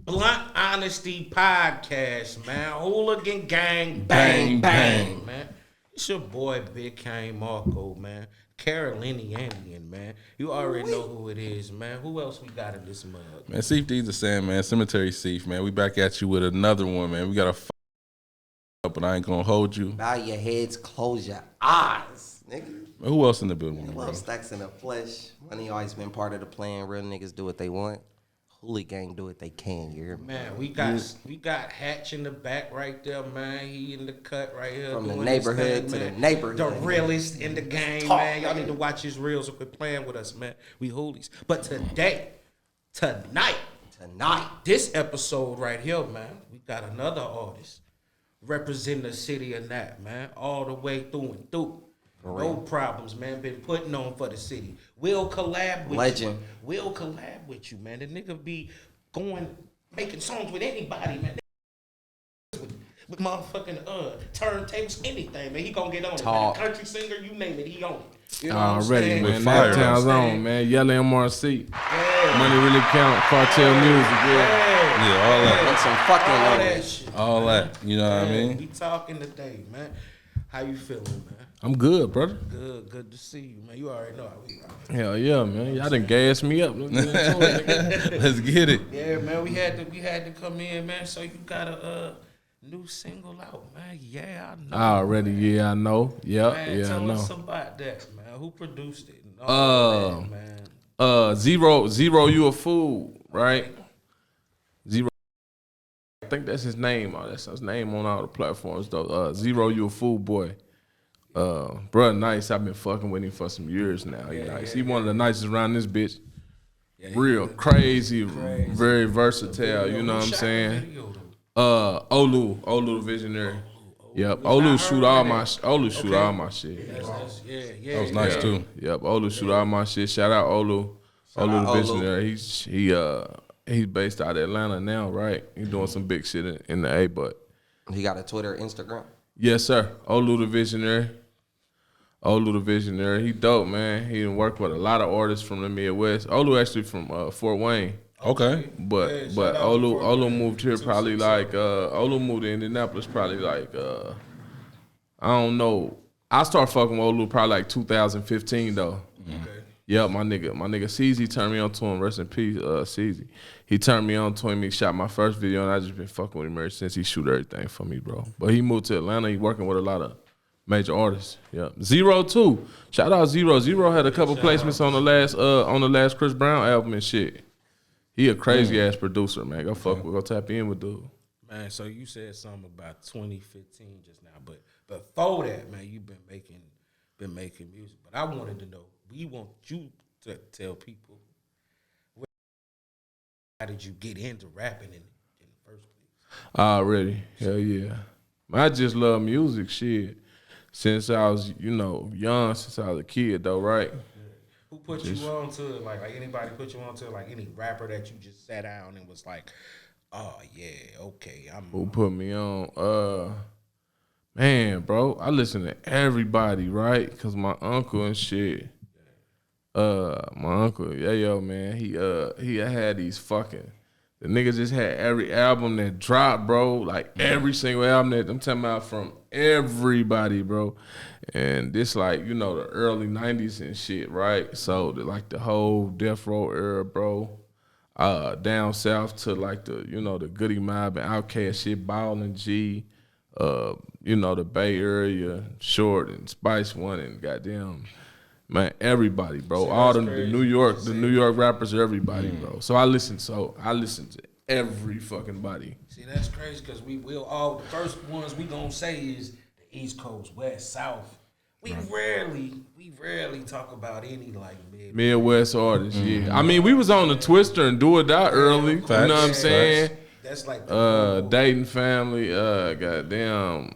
Blunt Honesty Podcast, man. Hooligan Gang, bang, bang, man. It's your boy, Big Kane Marco, man. Carolinian, man. You already know who it is, man. Who else we got in this mug? Man, Seif D's the same, man. Cemetery Seif, man. We back at you with another one, man. We got a but I ain't gonna hold you. Bow your heads, close your eyes, nigga. Who else in the building? Love stacks in the flesh. Money always been part of the plan. Real niggas do what they want. Hooligan do what they can. You hear me? Man, we got Hatch in the back right there, man. He in the cut right here. From the neighborhood to the neighborhood. The realest in the game, man. Y'all need to watch his reels and quit playing with us, man. We hoolies. But tonight, this episode right here, man, we got another artist representing the city of Nat, man, all the way through and through. No problems, man. Been putting on for the city. We'll collab with Legend. you. We'll collab with you, man. The nigga be making songs with anybody, man. With motherfucking turntables, anything, man. He gonna get on it, man. Country singer, you name it, he on it. You know Already, man. Fire. That town's on, man. Yella MRC. Yeah. Money really count. Cartel music, yeah. Yeah, all that. Make some fucking all noise. that shit. All that. You know what I mean? We talking today, man. How you feeling, man? I'm good, brother. Good to see you, man. You already know how we rock. Hell yeah, man. Y'all done gassed me up. Let's get into it, nigga. Let's get it. Yeah, man. We had to come in, man. So you got a new single out, man. Yeah, I know. Already, yeah, I know. Yep, Man, yeah, I tell know. us about that, man. Who produced it? And all that, man. Zero, you a fool, right? Zero. I think that's his name. That's his name on all the platforms, though. Zero, you a fool, boy. Bruh, nice. I've been fucking with him for some years now. He one of the nicest around this bitch. Real crazy, very versatile. You know what I'm saying? Olu the Visionary. Yep, Olu shoot all my shit. That was nice too. Yep, Olu shoot all my shit. Shout out Olu the Visionary. He's based out of Atlanta now, right? He's doing some big shit in the A, but He got a Twitter, Instagram. yes, sir. Olu the Visionary. Olu the Visionary. He dope, man. He done worked with a lot of artists from the Midwest. Olu actually from Fort Wayne. Okay. But Olu moved here probably like Olu moved to Indianapolis probably like I don't know. I started fucking with Olu probably like 2015 though. Okay. Yep, my nigga CZ turned me on to him. Rest in peace, CZ. He turned me on to him. He shot my first video, and I just been fucking with him ever since. He shoot everything for me, bro. But he moved to Atlanta. He working with a lot of major artists. Yep. Zero too. Shout out Zero. Zero had a couple placements on the last Chris Brown album and shit. He a crazy ass producer, man. Go tap in with dude. Man, so you said something about 2015 just now, but before that, man, you've been making music. But I wanted to know, we want you to tell people, how did you get into rapping in the first place? Already, hell yeah. I just love music, shit. Since I was, young, since I was a kid, though, right? Who put you on to it? Like anybody put you on to it? Like any rapper that you just sat down and was like, oh yeah, okay. Who put me on? Man, bro, I listen to everybody, right? Cause my uncle and shit. My uncle, man, he had these fucking. The nigga just had every album that dropped, bro. Like every single album that I'm talking about from everybody, bro. And this like, the early 90s and shit, right? So the whole Death Row era, bro. Down south to like the Goody Mob and Outkast shit, Ball and G, the Bay Area, Short and Spice One and goddamn. Man, everybody, bro. See, all the New York rappers, everybody, bro. So I listen to every fucking body. See, that's crazy because we'll all the first ones we gonna say is the East Coast, West, South. We rarely talk about any like Midwest artists. Yeah, I mean we was on the Twister and Do or Die early. You know what I'm saying? That's like Dayton Family. Goddamn,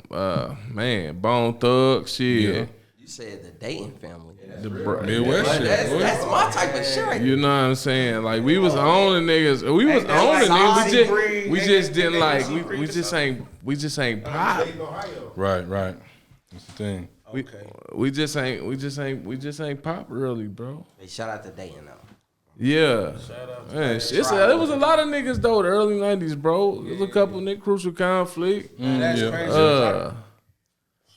man, Bone Thug. Shit. You said the Dayton Family. The Midwest shit. That's my type of shit. You know what I'm saying? Like we was on the niggas. We was on the niggas. We just didn't like. We just ain't pop. Right. That's the thing. We just ain't pop really, bro. Hey, shout out to Dayton though. Yeah. Man, it was a lot of niggas though, the early 90s, bro. There was a couple Nick Crucial Conflict. That's crazy.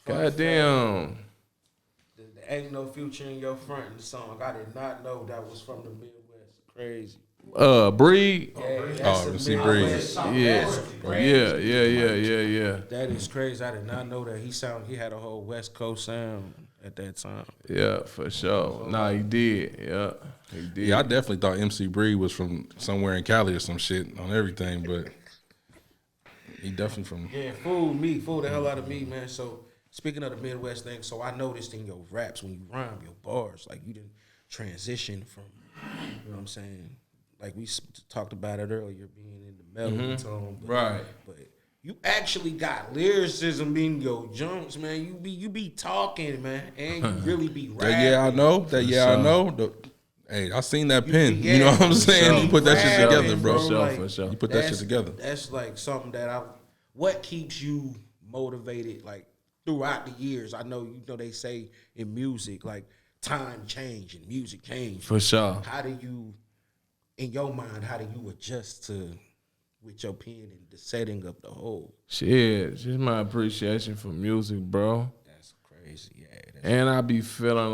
Goddamn. There ain't no future in your front in the song. I did not know that was from the Midwest. Crazy. Breed. MC Breed. Yeah. That is crazy. I did not know that. He had a whole West Coast sound at that time. Yeah, for sure. Nah, he did. Yeah, he did. Yeah, I definitely thought MC Breed was from somewhere in Cali or some shit on everything, but he definitely from. Yeah, fooled the hell out of me, man. So speaking of the Midwest thing, so I noticed in your raps when you rhyme your bars, like you didn't transition from, you know what I'm saying? Like we talked about it earlier, being in the melody tone, Right. But you actually got lyricism in your junks, man. You be talking, man, and you really be rapping. I know. I know. Hey, I seen that pen. You know what I'm saying? You put that shit together, bro. For sure. You put that shit together. That's like something that what keeps you motivated, like throughout the years? I know they say in music, like time change and music change. For sure. How do you, in your mind, how do you adjust with your pen and the setting of the whole? Shit, just my appreciation for music, bro. That's crazy, yeah. And I be feeling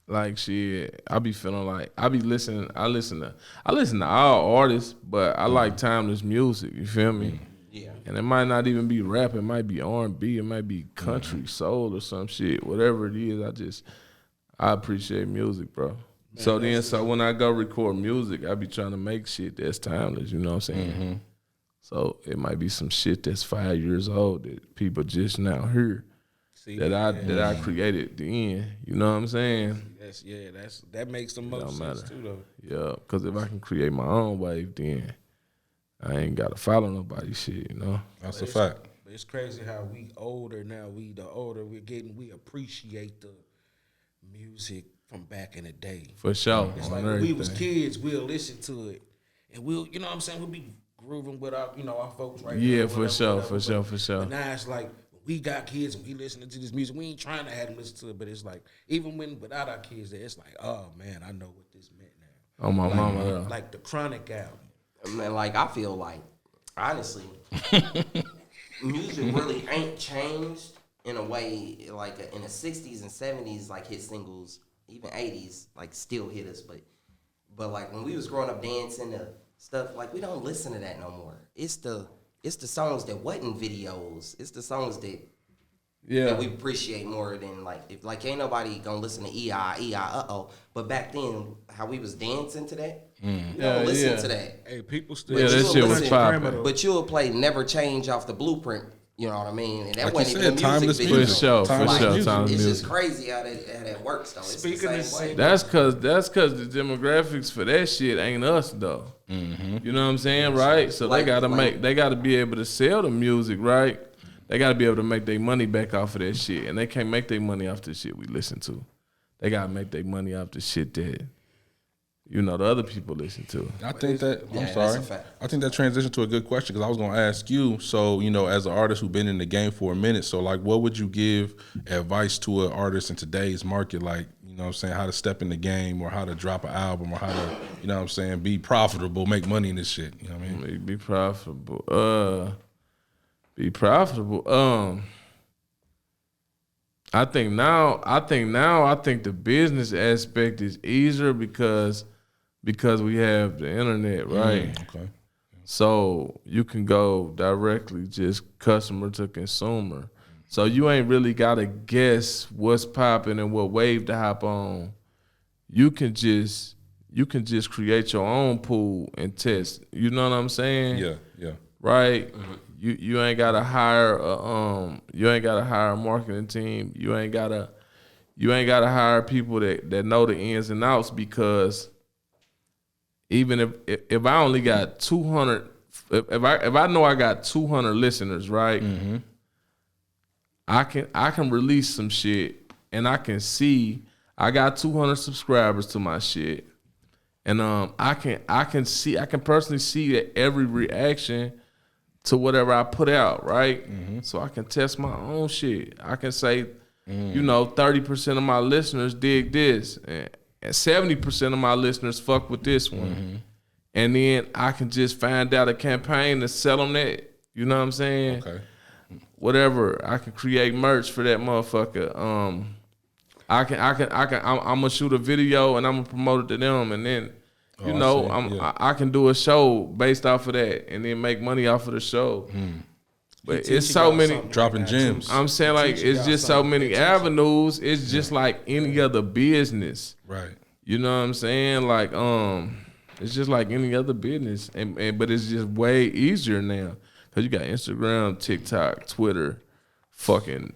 like shit. I listen to all artists, but I like timeless music. You feel me? Yeah. And it might not even be rap. It might be R&B. It might be country, soul, or some shit. Whatever it is, I appreciate music, bro. Man, so when I go record music, I be trying to make shit that's timeless. You know what I'm saying? Mm-hmm. So it might be some shit that's 5 years old that people just now hear. That I created then. You know what I'm saying? That makes the most sense too, though. Yeah, because if I can create my own wave, then I ain't gotta follow nobody's shit. You know, that's a fact. But it's crazy how we older now. The older we're getting, we appreciate the music from back in the day. For sure. It's like when we was kids, we'll listen to it, and we'll, you know what I'm saying, we'll be grooving with our folks right now. Yeah, for sure. But now it's like, we got kids and we listening to this music. We ain't trying to have them listen to it, but it's like, even without our kids there, it's like, oh man, I know what this meant now. Oh, my mama. Like the Chronic album. Man, like I feel like, honestly, music really ain't changed in a way, like in the 60s and 70s, like hit singles, even 80s, like still hit us. But like when we was growing up dancing to stuff, like we don't listen to that no more. It's the songs that wasn't videos. It's the songs that we appreciate more than if ain't nobody gonna listen to E.I. But back then, how we was dancing to that, you don't listen to that. Hey, people still. Yeah, that shit was popping. But you'll play Never Change off the Blueprint. You know what I mean? And that like wasn't even a timeless music video. For sure, timeless It's music. just crazy how that works though. It's Speaking the of same way. That's cause the demographics for that shit ain't us though. Mm-hmm. You know what I'm saying, right? So they gotta be able to sell the music, right? They gotta be able to make their money back off of that shit, and they can't make their money off the shit we listen to. They gotta make their money off the shit that the other people listen to. I think that that's a fact. I think that transitioned to a good question because I was gonna ask you. So as an artist who's been in the game for a minute, so like, what would you give advice to an artist in today's market? Like, you know what I'm saying, how to step in the game or how to drop an album or how to, you know what I'm saying, be profitable, make money in this shit. You know what I mean? Be profitable. Be profitable. I think now the business aspect is easier because we have the internet, right? Okay. So you can go directly just customer to consumer. So you ain't really gotta guess what's popping and what wave to hop on. You can just create your own pool and test. You know what I'm saying? Yeah. Right? Mm-hmm. You ain't gotta hire a marketing team. You ain't gotta hire people that know the ins and outs, because even if I only got 200, if I know I got 200 listeners, right? Mm-hmm. I can release some shit and I can see I got 200 subscribers to my shit, and I can personally see that every reaction to whatever I put out, right? Mm-hmm. So I can test my own shit. I can say, 30% of my listeners dig this, and 70% of my listeners fuck with this one. And then I can just find out a campaign to sell them that. You know what I'm saying? Okay. Whatever. I can create merch for that motherfucker. I'm gonna shoot a video and I'm gonna promote it to them, and then I can do a show based off of that, and then make money off of the show. But it's so many dropping gems. I'm saying like it's just so many avenues. It's just like any other business, Right. you know what I'm saying? Like it's just like any other business, but it's just way easier now because you got Instagram, TikTok, Twitter, fucking.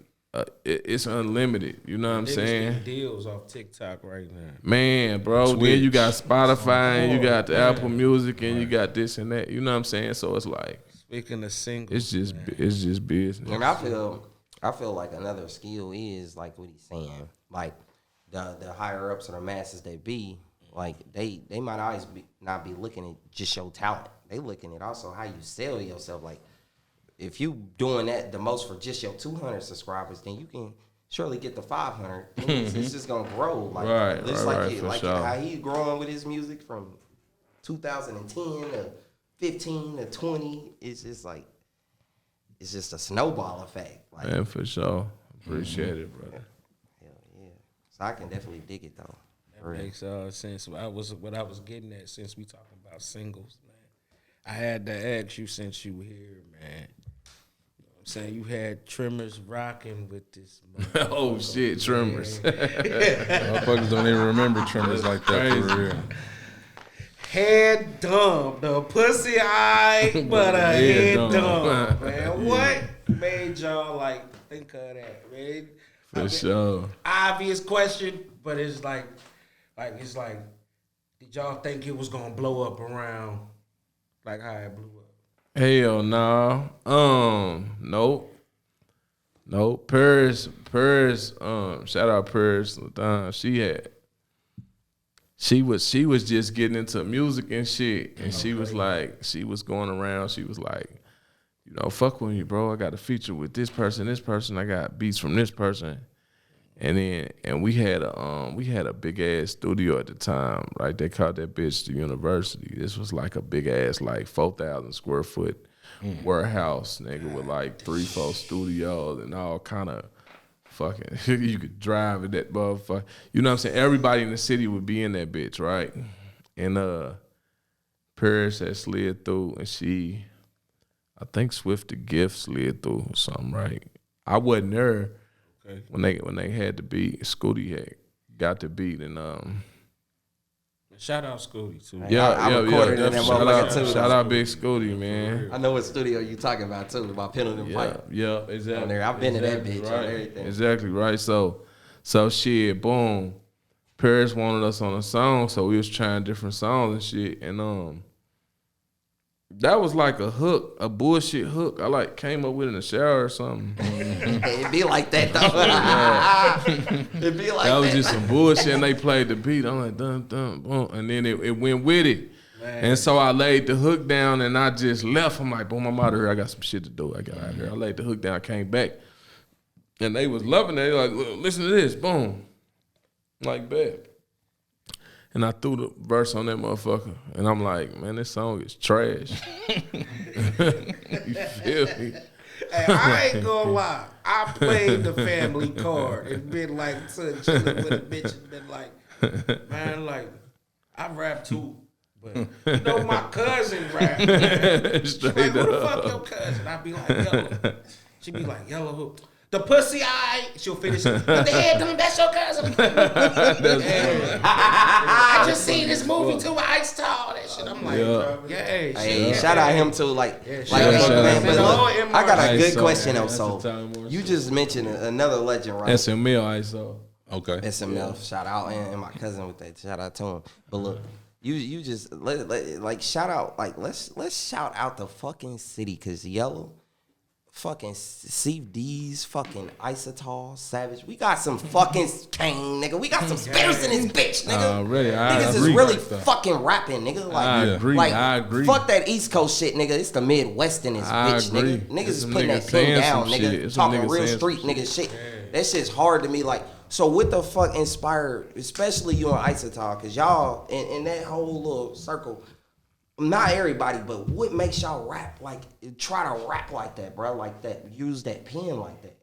It's unlimited. You know what I'm saying? Deals off TikTok right now. Man, bro. Twitch. Then you got Spotify, and you got the Apple Music, and you got this and that. You know what I'm saying? So it's like Speaking of singles, it's just business. And I feel like another skill is like what he's saying. Like the higher ups or the masses they be, like they might always not be looking at just your talent. They looking at also how you sell yourself. Like if you doing that the most for just your 200 subscribers, then you can surely get the 500. It's just gonna grow. Like sure. how he growing with his music from 2010 to 15 to 20. It's just like it's just a snowball effect. Like, Man, for sure. Appreciate it, brother. hell yeah. So I can definitely dig it though. that makes sense. What I was getting at since we talking about singles, man. I had to ask you since you were here, man. You know what I'm saying you had Tremors rocking with this. Oh shit, Tremors. Motherfuckers don't even remember Tremors like that for real. Head dumb, the pussy eye, but a head dumb, man. What made y'all like think of that, man? For sure. Obvious question, but it's like, did y'all think it was gonna blow up around like how it blew up? Hell no. Nope. Paris, shout out Paris. She was just getting into music and shit. And she was going around, she was like, you know, fuck with me, bro. I got a feature with this person. I got beats from this person. And we had a big ass studio at the time, right? They called that bitch the University. This was like a big ass, like 4,000 square foot warehouse, nigga, with like 3-4 studios and all kind of fucking. You could drive in that motherfucker. You know what I'm saying? Everybody in the city would be in that bitch, right? And Paris had slid through, and I think Swift the Gift slid through or something, right? I wasn't there. Okay. When they had the beat, Scooty had got the beat, and shout out Scooty too. I recorded in that motherfucker too. Shout out Big Scooty, man. I know what studio you talking about too, about Pendleton Pipe. Yeah, exactly. On there, I've been to that bitch right. and everything. Exactly right. So shit, boom. Paris wanted us on a song, so we was trying different songs and shit, and that was like a hook, a bullshit hook. I like came up with it in the shower or something. It'd be like that though. It'd be like that. That was just some bullshit, and they played the beat. I'm like, dun, dun, boom. And then it went with it. Man. And so I laid the hook down, and I just left. I'm like, boom, I'm out of here. I got some shit to do. I got out of here. I laid the hook down, I came back. And they was loving it. They like, listen to this, boom. Like, bet. And I threw the verse on that motherfucker. And I'm like, man, this song is trash. You feel me? Hey, I ain't gonna lie. I played the family card and been like chilling with a bitch and been like, man, like, I rap too. But you know my cousin rap. Man. She like, who the fuck your cousin? I be like, Yella. She be like, Yella who? The pussy eye. She'll finish. But the head done, that's your cousin. I just seen this movie too. I saw that shit. I'm like, hey, shout out him too. I got a good question though. So you just mentioned another legend, right? SML ISO. Okay. SML. Shout out and my cousin with that. Shout out to him. But look, you just like shout out. Like let's shout out the fucking city, cause Yellow. Fucking CDs, fucking Isotol, Savage. We got some fucking Kane, nigga. We got some spares in this bitch, nigga. Niggas is really fucking rapping, nigga. Like, I agree. Fuck that East Coast shit, nigga. It's the Midwest in this bitch, nigga. Niggas is putting that thing down, nigga. Talking real street, nigga shit. That shit's hard to me. Like, So what the fuck inspired, especially you and Isotalk, cause y'all in that whole little circle, not everybody, but what makes y'all rap like, try to rap like that, bro? Like that, use that pen like that.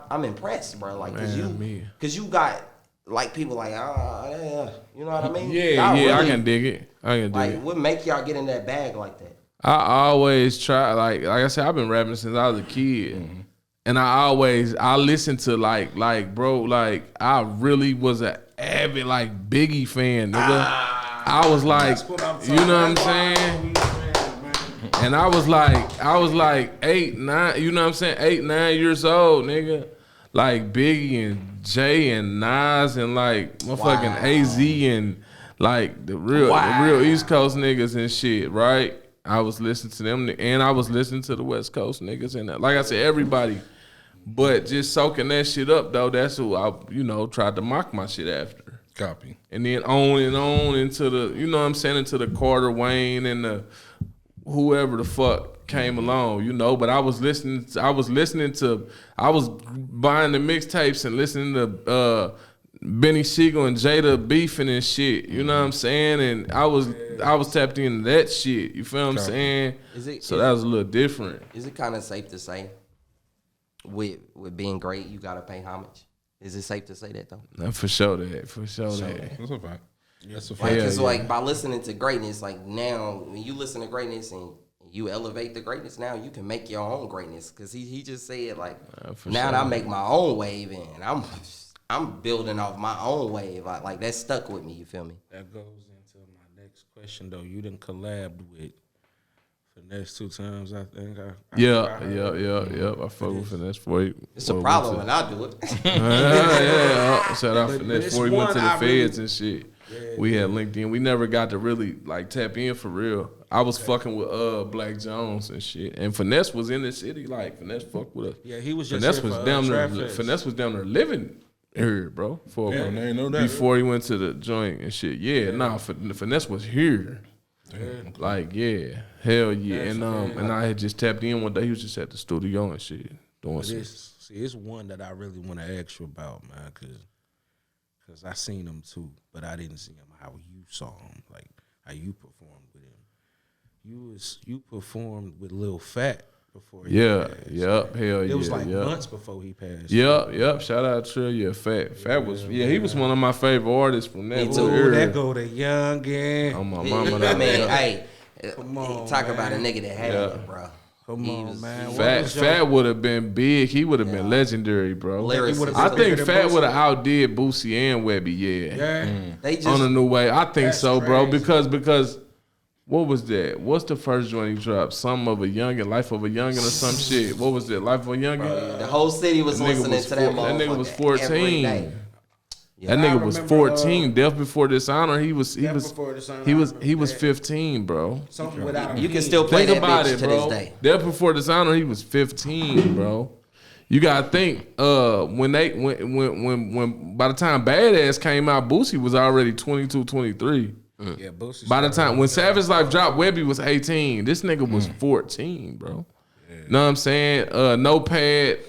I'm impressed, bro. Like, cause you got like people like, yeah, you know what I mean? Yeah, Y'all I can dig it. Like, what make y'all get in that bag like that? I always try, like I said, I've been rapping since I was a kid. And I listen to like bro, like I really was an avid like Biggie fan, nigga. I was like, you know what I'm saying? And I was like 8, 9, you know what I'm saying? 8, 9 years old, nigga. Like Biggie and Jay and Nas and like motherfucking AZ and like the real East Coast niggas and shit, right? I was listening to them and I was listening to the West Coast niggas and like I said, everybody. But just soaking that shit up though, that's who I, tried to mock my shit after. Copy. And then on and on into the, you know what I'm saying, into the Carter Wayne and the whoever the fuck came along, but I was buying the mixtapes and listening to Benny Siegel and Jada beefing and shit, you know what I'm saying? And I was tapped into that shit, you feel what I'm saying? So that was a little different. Is it kind of safe to say with being great, you gotta pay homage? Is it safe to say that though? No, for sure that. That's a fact. That's a fact. Like, cause like by listening to greatness, like now when you listen to greatness and you elevate the greatness, now you can make your own greatness. Cause he just said like, now that I make my own wave and I'm building off my own wave. Like that stuck with me. You feel me? That goes into my next question though. You done collabed with Finesse 2 times, I think. Yeah. I fuck with Finesse for you. It's a problem when I do it. Yeah. Shout out Finesse this before he went to the one I feds really- and shit. We had linked in. We never got to really like tap in for real. I was fucking with Black Jones and shit. And Finesse was in the city. Like Finesse fucked with us. Yeah, he was just Finesse here was for, down there. Trap Fest. Finesse was down there living here, bro. For Yeah, they ain't know that. before he went to the joint and shit. Yeah, nah. Finesse was here. Like hell yeah. And I had just tapped in one day. He was just at the studio and shit doing shit. It's one that I really want to ask you about, man, because I seen him too, but I didn't see him how you saw him, like how you performed with him. You performed with Lil Fat before he passed. Hell yeah. It was like months before he passed. Yep. Shout out to you, Fat. Fat was he was one of my favorite artists from that. Me too. Ooh, that go to Youngin. On my mama. I mean, hey, Come on, talk man. about a nigga that had it, bro. Come on, man. Fat would have been big. He would have been legendary, bro. Lyricist. I think bigger than Fat Boosie? would have outdid Boosie and Webby. Yeah. They just On a new way. I think That's so, bro. crazy. Because what was that? What's the first joint he dropped? Some of a Youngin, Life of a Youngin, or some shit. What was it? Life of a Youngin. the whole city was That nigga listening was to that four- that nigga was motherfucker every 14. day. That nigga was remember, 14. Death Before Dishonor. He was Before Dishonor, he I was remember that. 15, bro. Something without You can still play Think that about bitch it, to bro. this day. Death Before Dishonor, he was 15, bro. You gotta think, when by the time Badass came out, Boosie was already 22, 23. Yeah, Boosie By the started- time when Savage Life dropped, Webby was 18. This nigga was 14, bro. Know what I'm saying? No pad,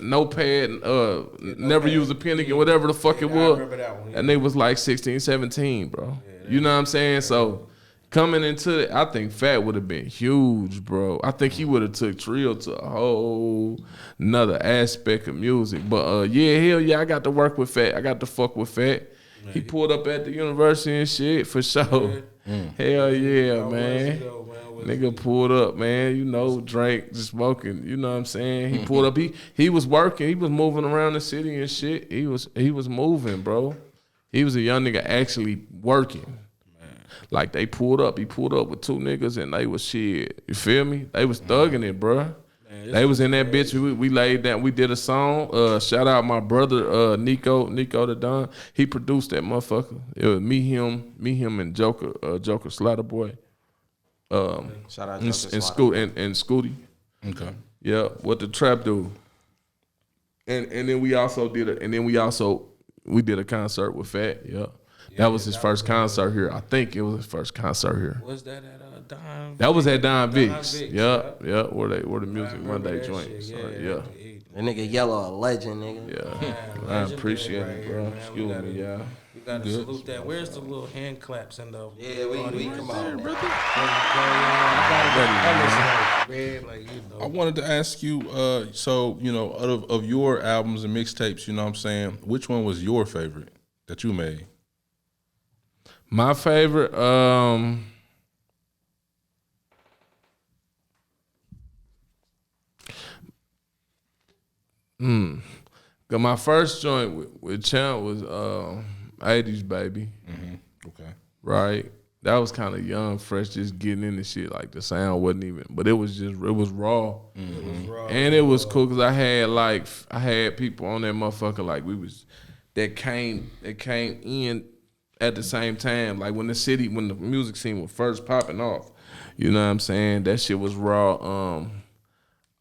never use a pen again, whatever the fuck it I was. remember that one, yeah. And they was like 16, 17, bro. You know what I'm saying? So coming into it, I think Fat would have been huge, bro. I think he would have took Trill to a whole another aspect of music. But hell yeah, I got to work with Fat. I got to fuck with Fat. He pulled up at the university and shit for sure. Hell yeah, man. Nigga pulled up, man. Drank, just smoking. You know what I'm saying? He pulled up. He was working. He was moving around the city and shit. He was moving, bro. He was a young nigga actually working. Like they pulled up. He pulled up with 2 niggas and they was shit. You feel me? They was thugging it, bro. They was in that bitch. We laid down. We did a song. Shout out my brother Nico the Don. He produced that motherfucker. It was me, him, and Joker Slatter Boy. Shout out And Joker Scooty. Okay. Yeah, what the trap do. And then we also did we did a concert with Fat. Yeah. That was his first concert here. I think it was his first concert here. Was that at Don? That was at Don Vic's. Vic's, Yep. Where the Music Monday that joint. shit, So, yeah. That nigga Yella a legend, nigga. Yeah. I Legendary appreciate right it, here, bro. man. Excuse me, y'all. We gotta salute that. Where's the little hand claps and the Yeah, we come on. I wanted to ask you, so out of your albums and mixtapes, you know what I'm saying, which one was your favorite that you made? My favorite, my first joint with Champ was 80s Baby. Okay. Right? That was kind of young, fresh, just getting into shit. Like the sound wasn't even, but it was raw. It was raw. And it was cool because I had people on that motherfucker like that came in at the same time. Like when the music scene was first popping off, you know what I'm saying? That shit was raw.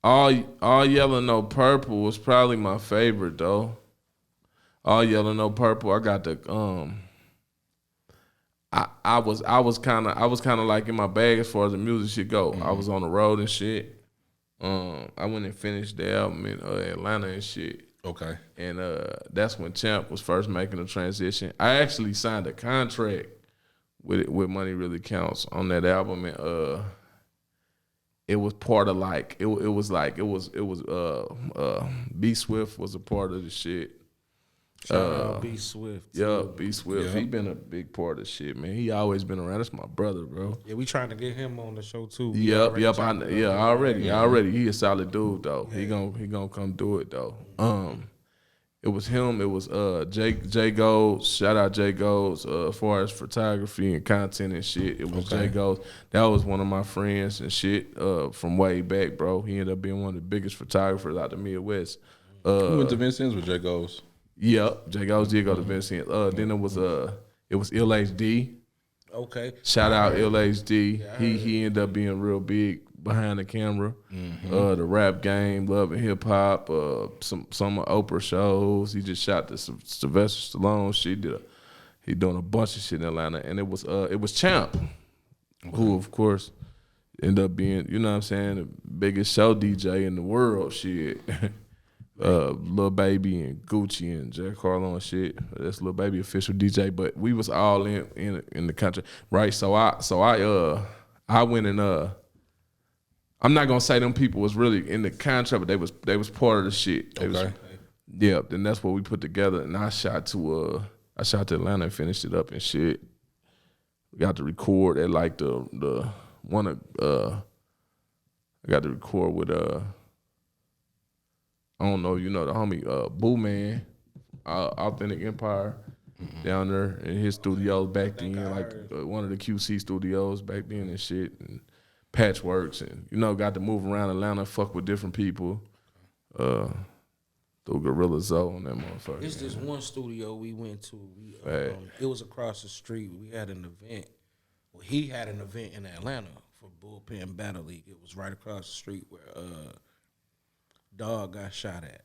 All Yellow No Purple was probably my favorite though. All Yellow No Purple. I got the I was kind of like in my bag as far as the music shit go. I was on the road and shit. I went and finished the album in Atlanta and shit. Okay. And that's when Champ was first making the transition. I actually signed a contract with Money Really Counts on that album, and it was part of like it was B Swift was a part of the shit. Shout out B Swift. Yeah, B Swift. Yeah. He been a big part of the shit, man. He always been around. That's my brother, bro. Yeah, we trying to get him on the show too. Yep. Already. He a solid dude though. Yeah. He gonna come do it though. It was him. It was Jay Golds. Shout out Jay Golds. As far as photography and content and shit, it was Jay Golds. That was one of my friends and shit from way back, bro. He ended up being one of the biggest photographers out the Midwest. Who went to Vincennes with Jay Golds? Yep, Jay Golds did go to Vincennes. Then it was Ill HD. Okay. Shout out Ill HD. Yeah, he ended up being real big behind the camera. The rap game, Love and Hip Hop, some of Oprah shows. He just shot the Sylvester Stallone shit. He doing a bunch of shit in Atlanta, and it was Champ, who of course ended up being, you know what I'm saying, the biggest show DJ in the world. Shit. Lil Baby and Gucci and Jack Harlow and shit. That's Lil Baby official DJ, but we was all in the country, right? So I went and I'm not gonna say them people was really in the contract, but they was part of the shit. Yeah. Then that's what we put together, and I shot to Atlanta and finished it up and shit. We got to record at like the one I got to record with I don't know, the homie Boo Man, Authentic Empire, down there in his studios back then, like one of the QC studios back then and shit, and Patchworks, and got to move around Atlanta, fuck with different people, through Gorilla Zoe and that motherfucker. It's this one studio we went to. It was across the street. We had an event. Well, he had an event in Atlanta for Bullpen Battle League. It was right across the street where Dog got shot at.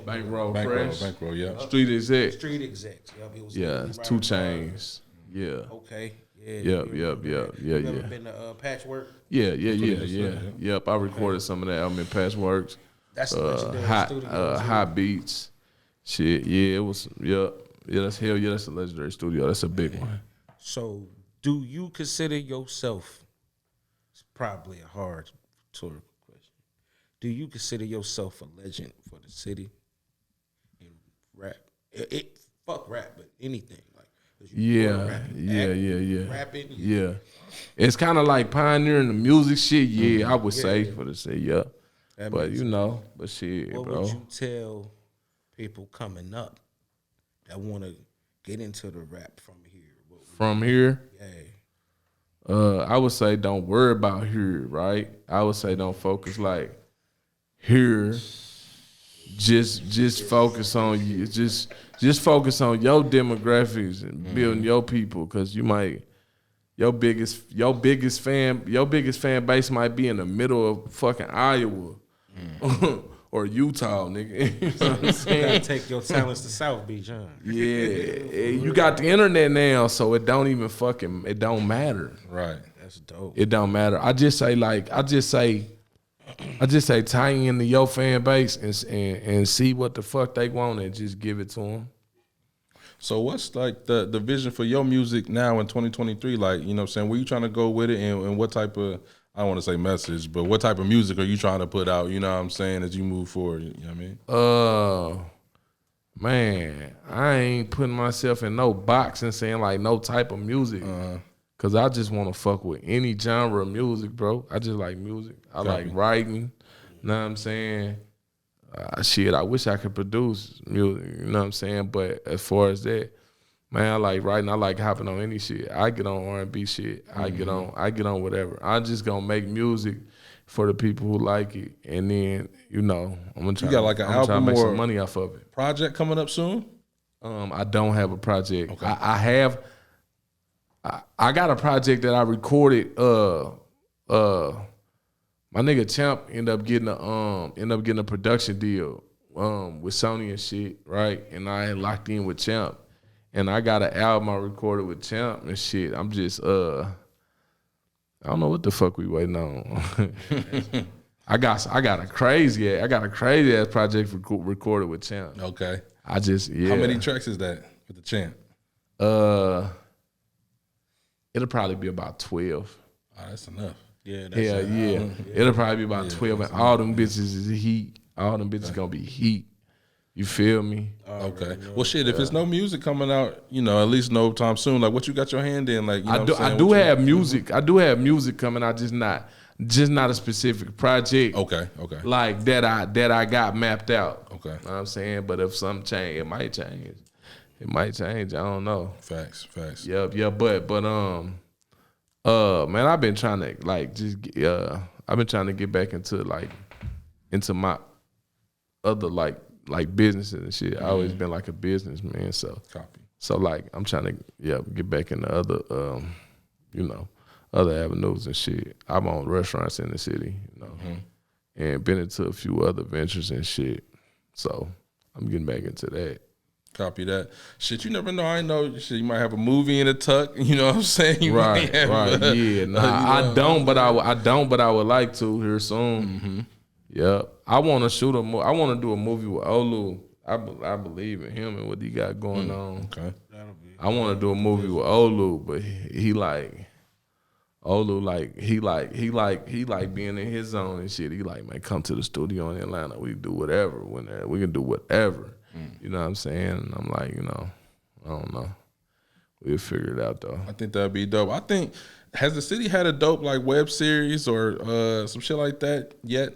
Bankroll Fresh. Bankroll, yeah. Street Execs. Street Execs. Yep, it was it's 2 Chainz. Yeah. Okay. Yeah. Yep. You ever been to Patchwork? Yeah. Yep. I recorded some of that album in Patchworks. That's a legendary studio. High Beats. Shit. Yeah, it was. Yep. Yeah, that's a legendary studio. That's a big one. So, do you consider yourself? It's probably a hard rhetorical question. Do you consider yourself a legend for the city in rap? Fuck rap, but anything like. Yeah. Rapping. Yeah. It's kind of like pioneering the music shit. Yeah, I would say for the city. Yeah. But but shit, what bro. Would you tell people coming up that want to get into the rap from here? From here? Yeah. I would say don't worry about here, right? I would say don't focus like here. Just focus on you. Just focus on your demographics and building your people, because you might your biggest fan base might be in the middle of fucking Iowa. or Utah, nigga. You know what I'm You saying? gotta take your talents to South Beach, huh? Yeah, you got the internet now, so it don't even it don't matter. Right. That's dope. It don't matter. I just say tie into your fan base and see what the fuck they want and just give it to them. So what's like the vision for your music now in 2023? Like, you know what I'm saying? Where you trying to go with it and what type of, I don't want to say message, but what type of music are you trying to put out, you know what I'm saying, as you move forward, you know what I mean? Man, I ain't putting myself in no box and saying like no type of music. Cause I just want to fuck with any genre of music, bro. I just like music. I like writing. Know what I'm saying? Shit, I wish I could produce music. You know what I'm saying? But as far as that, man, I like writing. I like hopping on any shit. I get on R&B shit. I get on whatever. I'm just gonna make music for the people who like it, and then I'm gonna try. You got like an album to make or some money off of it. Project coming up soon? I don't have a project. Okay. I have. I got a project that I recorded. My nigga Champ ended up getting a production deal with Sony and shit, right? And I had locked in with Champ, and I got an album I recorded with Champ and shit. I'm just I don't know what the fuck we waiting on. I got a crazy ass project recorded with Champ. Okay. How many tracks is that with the Champ? It'll probably be about 12. Oh, that's enough. Yeah, that's Yeah. It'll probably be about 12, and all them bitches is heat. All them bitches gonna be heat. You feel me? Okay. Well, shit, if there's no music coming out, at least no time soon, like what you got your hand in, like, I do have music. I do have music coming out, just not a specific project. Okay. Like that I got mapped out. Okay. You know what I'm saying? But if something change, it might change. I don't know. Facts. Yeah, but man, I've been trying to get back into my other like businesses and shit. I always been like a businessman, so Copy. So like I'm trying to get back into other other avenues and shit. I'm on restaurants in the city, and been into a few other ventures and shit. So I'm getting back into that. Copy that. Shit, you never know. I know shit, you might have a movie in the tuck, you know what I'm saying? You Right. Yeah. Nah, I don't, but I would like to here soon. Mm-hmm. Yep. I want to I want to do a movie with Olu. I believe in him and what he got going on. Okay. I want to do a movie with Olu, but he being in his zone and shit. He like, man, come to the studio in Atlanta. We can do whatever. We can do whatever. You know what I'm saying? And I'm like, I don't know. We'll figure it out though. I think that'd be dope. I think, has the city had a dope like web series or some shit like that yet?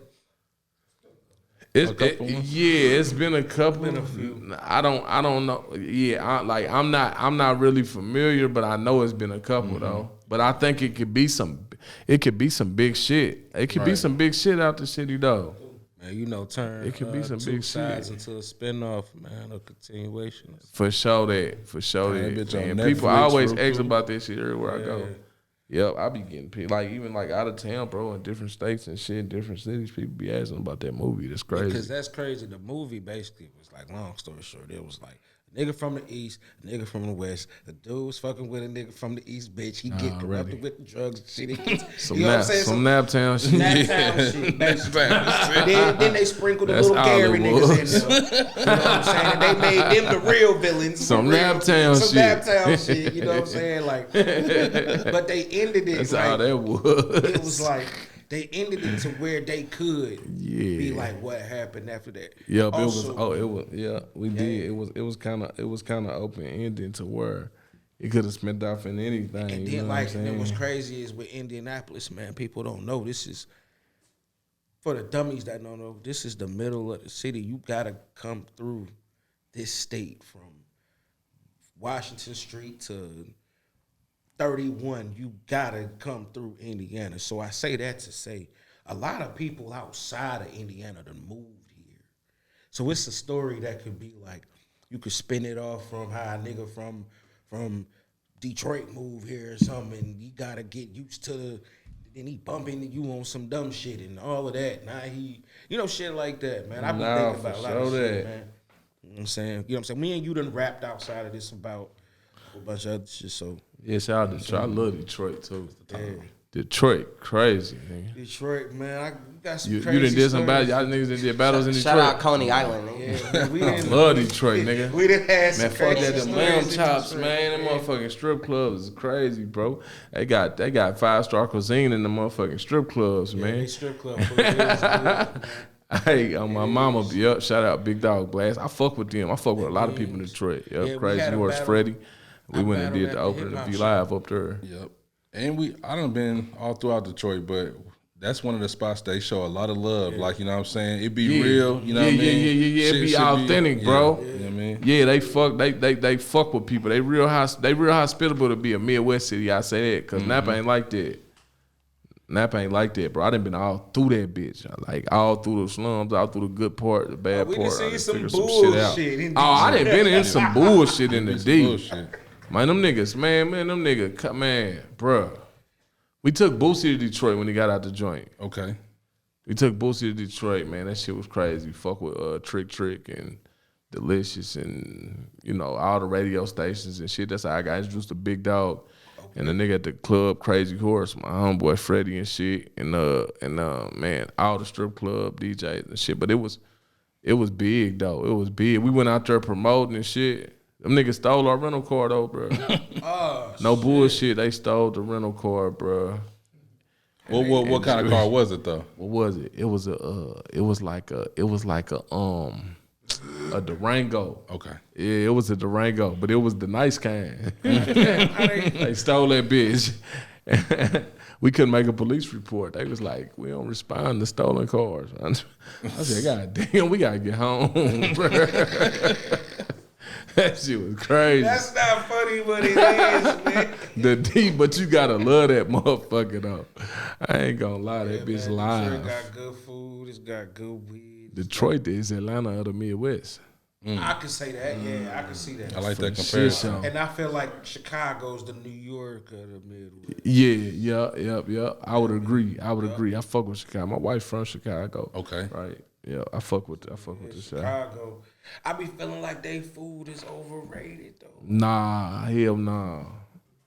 It's been a couple. Been a few. I don't know. Yeah, I'm not really familiar, but I know it's been a couple though. But I think it could be some big shit. It could be some big shit out the city though. Man, turn it could be some two big sides shit into a spinoff, man, a continuation. For sure that. bitch on Man, people Netflix always real ask quick. about this shit everywhere I go. Yep, I be getting people, even out of town, bro, in different states and shit, different cities. People be asking about that movie. That's crazy. Because that's crazy. The movie basically was like, long story short, it was like a nigga from the East, a nigga from the West. The dude was fucking with a nigga from the East, bitch. He get corrupted with the drugs and shit. He gets, Some Naptown shit. Naptown shit, basically. then they sprinkled the That's little Gary Hollywood. niggas in there. You know what I'm saying? And they made them the real villains. Some Naptown Some shit. Naptown shit, you know what I'm saying? Like, but they ended it. That's like, how that was. It was like, they ended it to where they could be like, what happened after that? Yeah, Also, we did. It was kind of open ending to where it could have spent off in anything. And you then know like, what I'm and saying? what's crazy is with Indianapolis, man, people don't know. This is, for the dummies that don't know, this is the middle of the city. You gotta come through this state from Washington Street to 31, you gotta come through Indiana. So I say that to say a lot of people outside of Indiana done moved here. So it's a story that could be like, you could spin it off from how a nigga from Detroit moved here or something, and you gotta get used to then he bumping you on some dumb shit and all of that. Now he, shit like that, man. I be Nah, thinking about a for lot of sure shit, that. man. You know what I'm saying? You know what I'm saying? Me and you done rapped outside of this about a whole bunch of other shit, so. Yeah, shout out to Detroit. I love Detroit too. Yeah. Detroit, crazy, nigga. Detroit, man, I got some You crazy done did some stories. battles. Y'all niggas done did battles in Detroit. Shout out Coney Island, nigga. Yeah, we I didn't love Detroit, nigga. We done had some Man, fuck crazy that. Them stories lamb in chops, Detroit. man. Them motherfucking strip clubs is crazy, bro. They got 5-star cuisine in the motherfucking strip clubs, Yeah, man. they strip club food. It was good, man. Hey, my mama, yep, shout out Big Dog Blast. I fuck with them. I fuck with a lot of people in Detroit. Yep, Yeah, we Crazy had a Horse battle. Freddy. We I went and battled did at the the opening of hip-hop V show. Live up there. Yep. And I done been all throughout Detroit, but that's one of the spots they show a lot of love. Like, you know what I'm saying? It be real, you know what I mean? Yeah. It Shit be should authentic, bro. You know what I mean? Yeah, they fuck with people. They real hospitable to be a Midwest city. I say that because Napa ain't like that. Napa ain't like that, bro. I done been all through that bitch, like all through the slums, all through the good part, the bad we part. done I seen some figured bullshit shit in out. Oh, I done been in some bullshit in the D. Bullshit. Man, them niggas, man, bruh. We took Boosie to Detroit when he got out the joint. Okay. We took Boosie to Detroit, man. That shit was crazy. Fuck with Trick and Delicious and, all the radio stations and shit. That's how I got introduced to Big Dog. And the nigga at the club, Crazy Horse, my homeboy Freddie and shit. And man, all the strip club DJs and shit. But it was big though. It was big. We went out there promoting and shit. Them niggas stole our rental car though, bro. No bullshit. They stole the rental car, bro. What kind of car was it though? What was it? It was like a Durango. Okay. Yeah, it was a Durango, but it was the nice kind. They stole that bitch. We couldn't make a police report. They was like, we don't respond to stolen cars. I said, God damn, we gotta get home, bro. That shit was crazy. That's not funny, but it is, man. But you gotta love that motherfucker though. I ain't gonna lie, that bitch Man, live. Detroit got good food. It's got good weed. Detroit is Atlanta of the Midwest. I can say that. Yeah, I can see that. I like that Shit comparison. show. And I feel like Chicago's the New York of the Midwest. Yeah. I would agree. I fuck with Chicago. My wife's from Chicago. Okay. Right. Yeah, I fuck with the Chicago. Chicago. I be feeling like they food is overrated though. Nah, hell nah.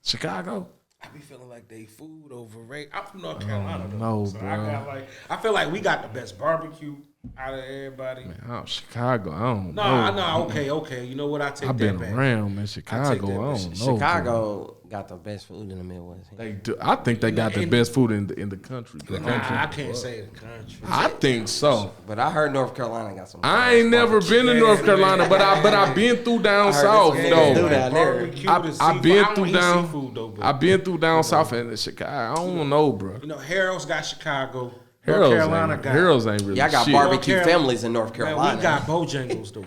Chicago? I be feeling like they food overrated. I'm from North Carolina though. no, so bro. I feel like we got the best barbecue out of everybody. Man, Chicago, I don't know. Nah, okay. You know what? I take I've that been back. around, man. I Chicago, take that I back. don't know. Chicago got the best food in the Midwest. They do. I think they got the best food in the country. Bro. Nah, I can't say the country. I think so. But I heard North Carolina got some. I ain't never been to North Carolina, but I've been through down south this though. do that there. Barbecue, I've been through down. down. I've been through down south and Chicago. I don't know, bro. You know, Harold's got Chicago. North Carolina got. Harold's ain't really. Y'all got shit. barbecue North Carolina. families in North Man, Carolina. we got Bojangles though.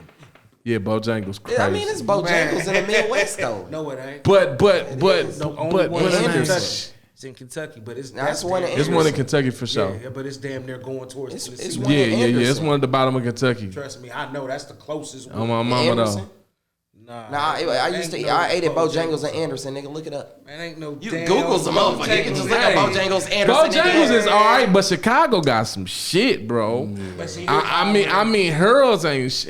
Yeah, Bojangles crazy. I mean, it's Bojangles in the Midwest though. No, it ain't. but The only one in in Anderson. Kentucky. It's in Kentucky, but it's That's one in it's one in Kentucky for sure. Yeah, but it's damn near going towards It's Tennessee. one in Yeah. It's Anderson. one at the bottom of Kentucky. Trust me, I know that's the closest one. On my mama Anderson? though. Nah, I ate at Bojangles in Anderson, nigga. Look it up. Man, ain't no You damn Google some motherfucker. You can just look up Bojangles Anderson. Bojangles is all right, but Chicago got some shit, bro. But see, I mean, Harold's ain't shit.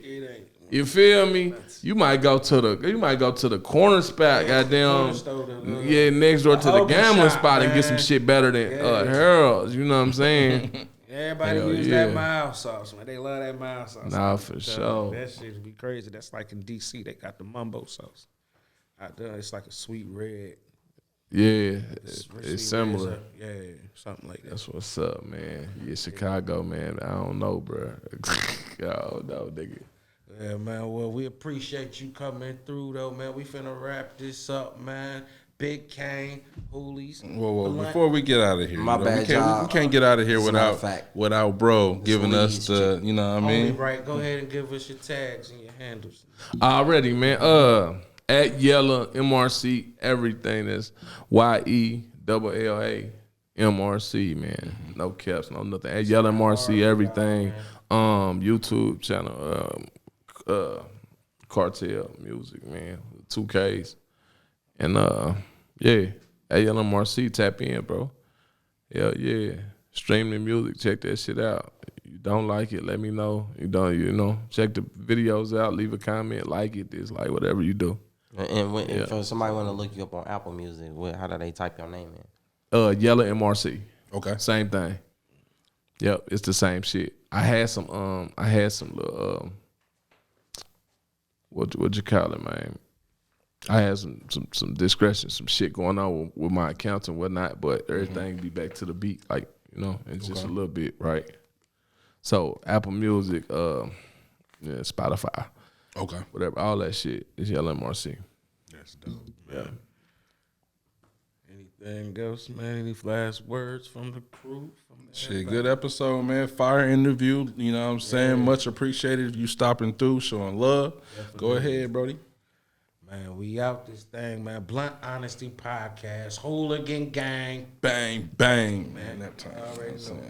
it ain't. You feel me? You might go to the corner spot, goddamn. corner store, Yeah, next door to the hoagie gambling shop, spot and get man. some shit better than Yeah. Harold's. You know what I'm saying? Everybody Hell use yeah. that mild sauce, man. They love that mild sauce. Nah, for sure. That shit be crazy. That's like in DC, they got the mumbo sauce. Out there, it's like a sweet red. Yeah, Sweet it's similar. red, yeah, something like that. That's what's up, man. Yeah, Chicago, man. I don't know, bro. Yo, no, nigga. Yeah, man. Well, we appreciate you coming through, though, man. We finna wrap this up, man. Big Kane, Hoolies. Well, before we get out of here, My bad, we y'all. can't get out of here It's not a fact. without bro giving us the, you know what I Only mean? right. Go ahead and give us your tags and your handles. Already, man. At Yella MRC, everything is YELLA MRC, man. No caps, no nothing. At Yella MRC, everything. YouTube channel, Cartel Music, man. 2Ks. And yeah, ALMRC, tap in, bro. Hell yeah. Stream the music, check that shit out. You don't like it, let me know. You don't, check the videos out, leave a comment, like it, dislike, whatever you do. And if somebody want to look you up on Apple Music, how do they type your name in? Yella MRC. Okay. Same thing. Yep, it's the same shit. I had some little what you call it, man? I had some discretion, some shit going on with my accounts and whatnot, but everything be back to the beat, like, it's just a little bit, right? So Apple Music, Spotify. Okay. Whatever, all that shit is Yella MRC. That's dope. Yeah. Anything else, man? Any last words from the crew? Shit, good episode, man. Fire interview. You know what I'm saying? Much appreciated you stopping through, showing love. Definitely. Go ahead, Brody. Man, we out this thing, man. Blunt Honesty Podcast. Hooligan Gang. Bang, bang. Man, that time. Already know.